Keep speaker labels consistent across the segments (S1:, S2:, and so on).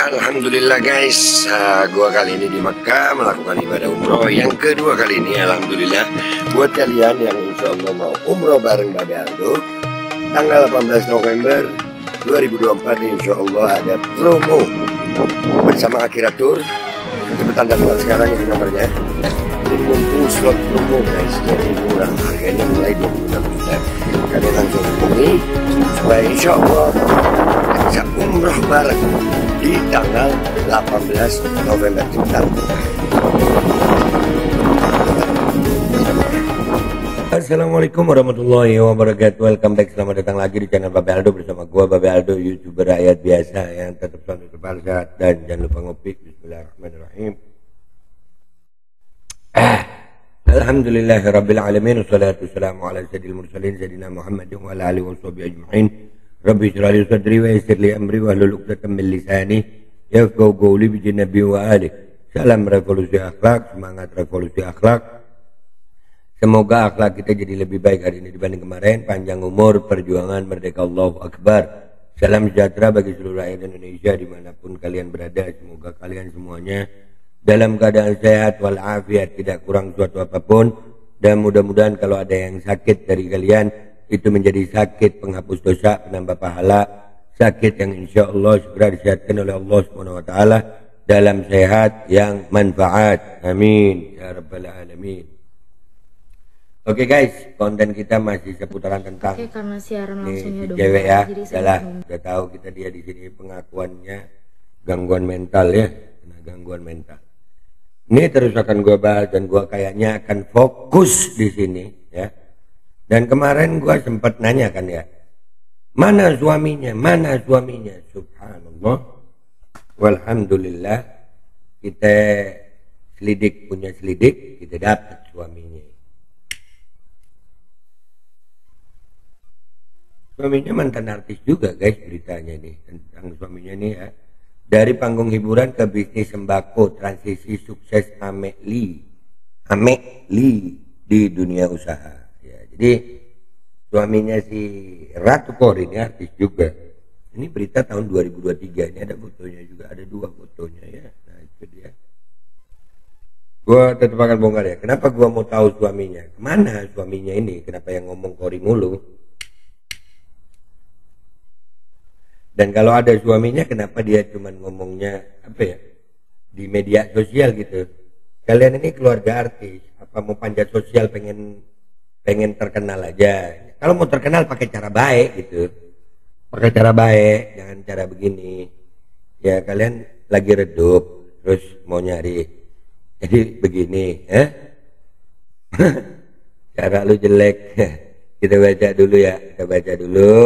S1: Alhamdulillah guys, gua kali ini di Mekah melakukan ibadah umroh yang kedua kali ini. Alhamdulillah buat kalian yang insya Allah mau umroh bareng Babe Aldo tanggal 18 November 2024 insya Allah ada promo bersama Akiratur. Cepetan daftar sekarang ini nomornya. Jadi mumpung slot promo guys, jadi murah, harganya mulai 26 juta. Kalian langsung hubungi supaya insya Allah bisa umroh bareng di tanggal 18 November kita. Assalamualaikum warahmatullahi wabarakatuh. Welcome back, selamat datang lagi di channel Babe Aldo bersama gua Babe Aldo, YouTuber rakyat biasa yang tetap selalu sehat dan jangan lupa ngopi. Bismillahirrahmanirrahim. Alhamdulillahirabbil alamin wassalatu wassalamu ala sayyidil mursalin sayyidina Muhammadin wa ala alihi washabihi ajmain. Rabbi shrah li sadri wa yassir li amri wahlul 'uqdatam min lisani yafqahu qawli bi nabi wa ali. Salam revolusi akhlak, semangat revolusi akhlak. Semoga akhlak kita jadi lebih baik hari ini dibanding kemarin. Panjang umur, perjuangan, merdeka, Allahu Akbar. Salam sejahtera bagi seluruh rakyat Indonesia dimanapun kalian berada. Semoga kalian semuanya dalam keadaan sehat walafiat, tidak kurang suatu apapun. Dan mudah-mudahan kalau ada yang sakit dari kalian, itu menjadi sakit penghapus dosa, penambah pahala, sakit yang insya Allah segera disehatkan oleh Allah SWT dalam sehat yang manfaat. Amin ya rabbal alamin. Oke guys, konten kita masih seputaran tentang
S2: karena siaran langsungnya
S1: si cewek ya. Udah tahu kita dia di sini pengakuannya gangguan mental ya, gangguan mental. Ini terus akan gua bahas dan gua kayaknya akan fokus di sini ya. Dan kemarin gua sempat nanya kan ya, mana suaminya, mana suaminya. Subhanallah, walhamdulillah, kita selidik, punya selidik, kita dapat suaminya. Suaminya mantan artis juga guys, beritanya nih tentang suaminya nih ya. Dari panggung hiburan ke bisnis sembako, transisi sukses Ameli di dunia usaha. Jadi suaminya si Ratu Kori ini artis juga. Ini berita tahun 2023. Ini ada fotonya juga, ada dua fotonya ya. Nah itu dia. Gua tetap akan bongkar ya. Kenapa gua mau tahu suaminya? Kemana suaminya ini? Kenapa yang ngomong Kori mulu? Dan kalau ada suaminya, kenapa dia cuma ngomongnya apa ya? Di media sosial gitu. Kalian ini keluarga artis, apa mau panjat sosial pengen terkenal aja. Kalau mau terkenal pakai cara baik gitu. Pakai cara baik, jangan cara begini. Ya kalian lagi redup, terus mau nyari. Jadi begini, cara lu jelek. Kita baca dulu ya, kita baca dulu ya.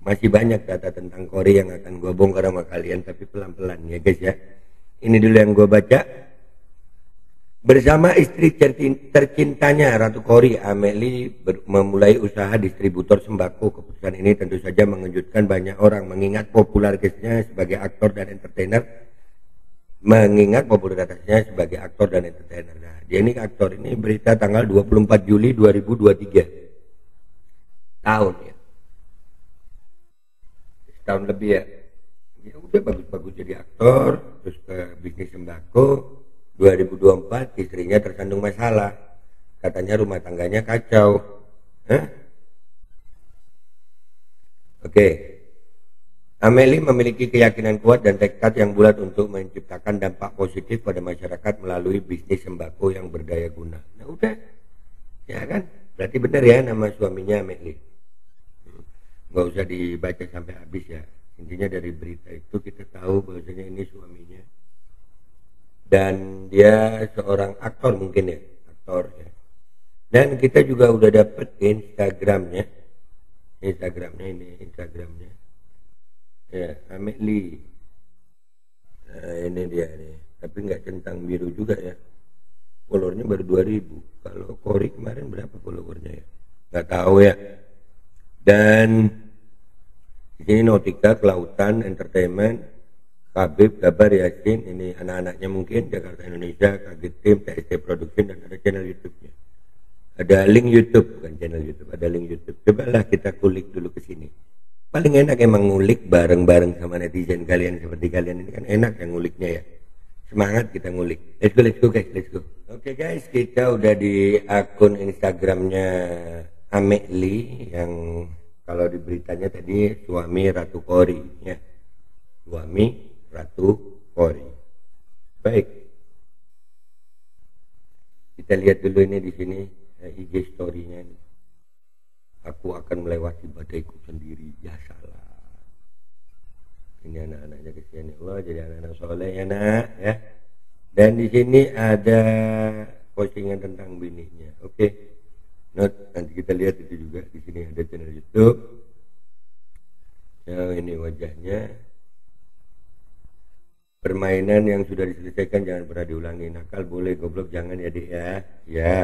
S1: Masih banyak data tentang Kori yang akan gue bongkar sama kalian, tapi pelan-pelan ya guys ya. Ini dulu yang gue baca. Bersama istri tercintanya Ratu Kori, Ameli memulai usaha distributor sembako. Keputusan ini tentu saja mengejutkan banyak orang, mengingat popularitasnya sebagai aktor dan entertainer. Nah, dia ini aktor, ini berita tanggal 24 Juli 2023. Tahun ya. Setahun lebih ya. Ya udah bagus-bagus jadi aktor, terus ke bisnis sembako. 2024 istrinya tersandung masalah, katanya rumah tangganya kacau. Oke. Ameli memiliki keyakinan kuat dan tekad yang bulat untuk menciptakan dampak positif pada masyarakat melalui bisnis sembako yang berdaya guna. Nah udah, ya kan? Berarti benar ya nama suaminya Ameli. Nggak usah dibaca sampai habis ya. Intinya dari berita itu kita tahu bahwasanya ini suaminya. Dan dia seorang aktor mungkin ya, aktor ya. Dan kita juga udah dapet Instagramnya ya, Ameli. Nah ini dia nih, tapi nggak centang biru juga ya. Followernya baru 2000. Kalau Kori kemarin berapa followernya ya, nggak tahu ya. Dan di sini Nautika, Kelautan, Entertainment, Habib, Kabar, Yasin, ini anak-anaknya mungkin, Jakarta Indonesia, Kaget Tim, TST Production, dan ada channel YouTube-nya. Ada link YouTube, bukan channel YouTube, ada link YouTube. Cobalah kita kulik dulu ke sini. paling enak emang ngulik bareng-bareng sama netizen kalian seperti kalian ini kan enak yang nguliknya ya. Semangat kita ngulik. Let's go guys, let's go. Oke guys, kita udah di akun Instagramnya Ameli yang kalau di beritanya tadi suami Ratu Kori ya. Suami Ratu Kori. Baik. Kita lihat dulu ini di sini IG story-nya ini. Aku akan melewati badaiku sendiri. Ya salah. Ini anak-anaknya kesian Allah jadi anak-anak soleh ya nak ya. Dan di sini ada postingan tentang bininya. Oke. Nanti kita lihat itu juga di sini ada channel YouTube. Ya ini wajahnya. Permainan yang sudah diselesaikan jangan pernah diulangi. Nakal boleh, goblok jangan ya Dek ya. Ya.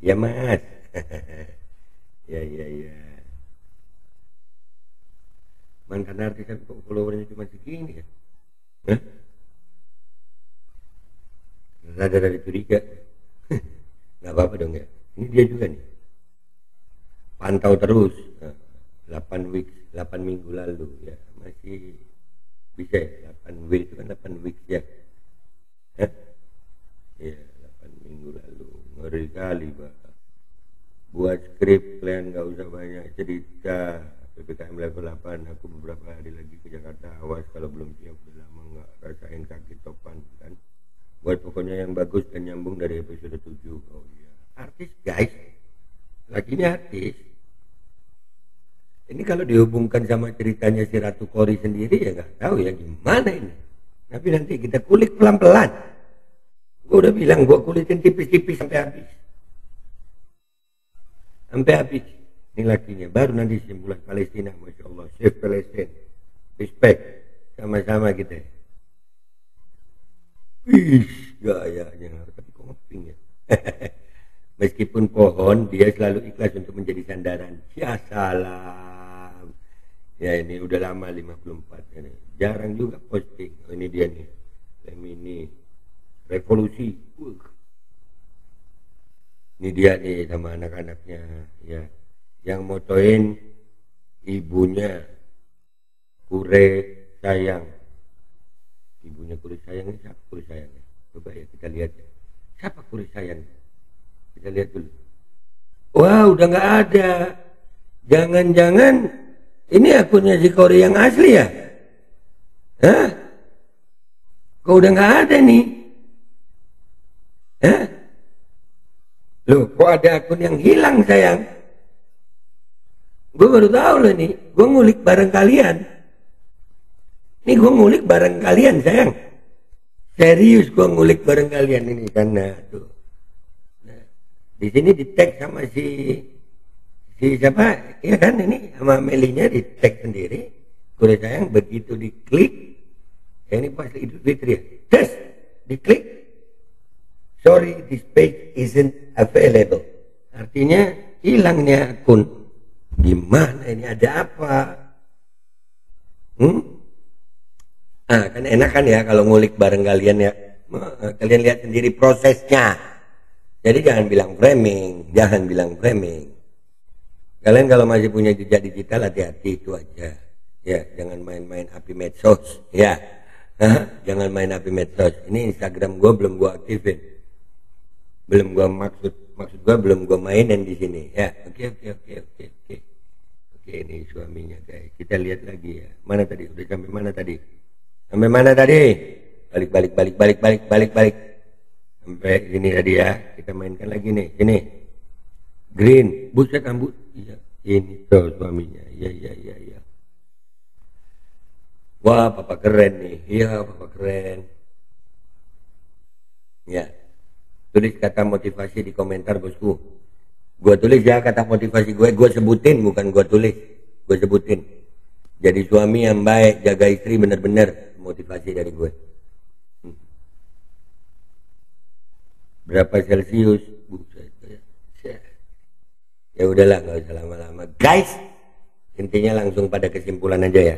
S1: Ya Mas. Ya. Mantan artis kan kok followernya cuma segini ya? Hah? Rada curiga. Nggak apa-apa dong ya. Ini dia juga nih. Pantau terus. 8 minggu lalu ya. Masih bisa ya? 8 week itu kan 8 weeks ya. Hah? Ya, 8 minggu lalu. Ngeri kali, Pak. Buat skrip kalian nggak usah banyak cerita. PPKM level 8 aku beberapa hari lagi ke Jakarta. Awas kalau belum siap, udah lama nggak rasain kaki topan kan. Buat pokoknya yang bagus dan nyambung dari episode 7. Oh iya, artis guys, lakinya artis. Ini kalau dihubungkan sama ceritanya si Ratu Kori sendiri ya nggak tahu ya gimana ini. Tapi nanti kita kulik pelan-pelan. Gue udah bilang gue kulitin tipis-tipis sampai habis. Ini lakinya. Baru nanti simpulan Palestina. Masya Allah. Save Palestine. Respect. Sama-sama kita. Wih. Gayanya. Tapi kok ngeping ya. Meskipun pohon. Dia selalu ikhlas untuk menjadi sandaran. Ya salam. Ya ini udah lama 54. Ini. Jarang juga posting. Oh, ini dia nih. Ini. Revolusi. Ini dia nih sama anak-anaknya. Ya. Yang motoin ibunya Kure Sayang. Ibunya Kure Sayang ini siapa Kure Sayang? Coba ya kita lihat ya. Siapa Kure Sayang? Kita lihat dulu. Wah udah nggak ada. Jangan-jangan ini akunnya si Kore yang asli ya? Hah? Kok udah nggak ada nih? Hah? Loh kok ada akun yang hilang sayang? Gue baru tahu loh nih, gue ngulik bareng kalian. Ini gue ngulik bareng kalian sayang. Serius gue ngulik bareng kalian ini karena tuh. Nah, di sini di tag sama si siapa? Ya kan ini sama Melinya di tag sendiri. Gue sayang begitu diklik, ya ini pas Idul Fitri ya. Terus diklik. Sorry, this page isn't available. Artinya hilangnya akun. Gimana ini ada apa? Kan enak kan ya kalau ngulik bareng kalian ya. Kalian lihat sendiri prosesnya. Jadi jangan bilang framing. Kalian kalau masih punya jejak digital hati-hati itu aja. Ya, jangan main-main api medsos. Ya, jangan main api medsos. Ini Instagram gue belum gue aktifin. Belum gue maksud gue belum gue mainin di sini. Ya, oke. Oke, ini suaminya guys. Kita lihat lagi ya. Mana tadi? Udah sampai mana tadi? Balik. Sampai sini tadi ya. Kita mainkan lagi nih. Sini. Green. Buset rambut. Iya. Ini tuh suaminya. Iya. Wah, papa keren nih. Iya, papa keren. Ya. Tulis kata motivasi di komentar bosku. Gue tulis ya kata motivasi gue sebutin bukan gue tulis, gue sebutin. Jadi suami yang baik, jaga istri bener-bener motivasi dari gue. Berapa Celcius? Ya udahlah nggak usah lama-lama. Guys, intinya langsung pada kesimpulan aja ya.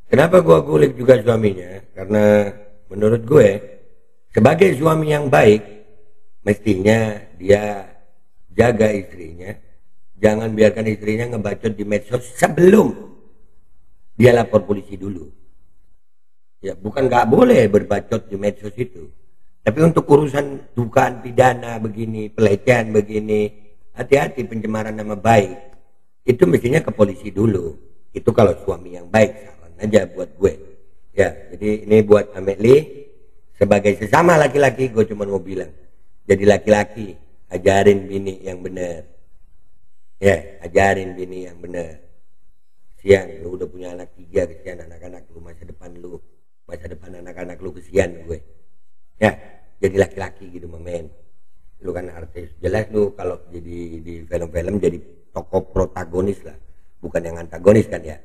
S1: Kenapa gue kulik juga suaminya? Karena menurut gue sebagai suami yang baik mestinya dia jaga istrinya, jangan biarkan istrinya ngebacot di medsos sebelum dia lapor polisi dulu. Ya, bukan nggak boleh berbacot di medsos itu. Tapi untuk urusan dugaan pidana begini, pelecehan begini, hati-hati pencemaran nama baik. Itu mestinya ke polisi dulu. Itu kalau suami yang baik, saran aja buat gue. Ya, jadi ini buat Ameli. Sebagai sesama laki-laki, gue cuma mau bilang. Jadi laki-laki, ajarin bini yang benar. Ya, ajarin bini yang benar. Kesian, lu udah punya anak 3, kesian anak-anak lu, masa depan anak-anak lu kesian gue. Ya, jadi laki-laki gitu men. Lu kan artis, jelas lu kalau jadi di film-film jadi tokoh protagonis lah, bukan yang antagonis kan ya.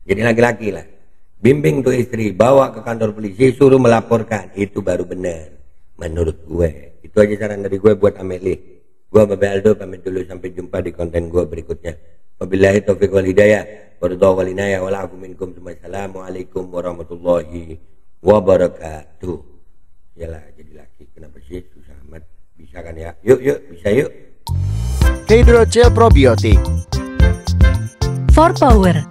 S1: Jadi laki-laki lah. Bimbing tuh istri, bawa ke kantor polisi, suruh melaporkan, itu baru benar menurut gue. Itu aja saran dari gue buat Ameli. Gue Babe Aldo pamit dulu, sampai jumpa di konten gue berikutnya. Wabillahi taufiq wal hidayah, waridha wal inayah, wal afu minkum. Assalamualaikum warahmatullahi wabarakatuh. Yalah, jadi laki kenapa sih susah amat? Bisa kan ya? Yuk, bisa yuk.
S2: Hydrogel probiotik
S3: For Power.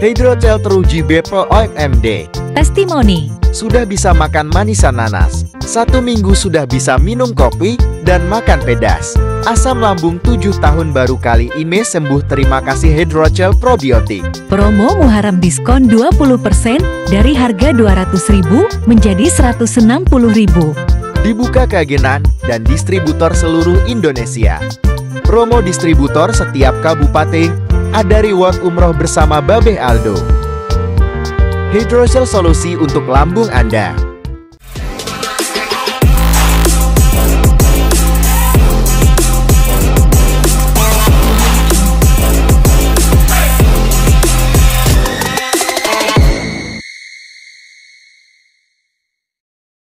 S2: Hydrogel teruji Bepro OMD.
S3: Testimoni.
S2: Sudah bisa makan manisan nanas, 1 minggu sudah bisa minum kopi dan makan pedas. Asam lambung 7 tahun baru kali ini sembuh. Terima kasih Hydrogel probiotik.
S3: Promo Muharram diskon 20% dari harga 200.000 menjadi 160.000.
S2: Dibuka keagenan dan distributor seluruh Indonesia. Promo distributor setiap kabupaten. Ada reward umroh bersama Babe Aldo. Hydrogel solusi untuk lambung Anda.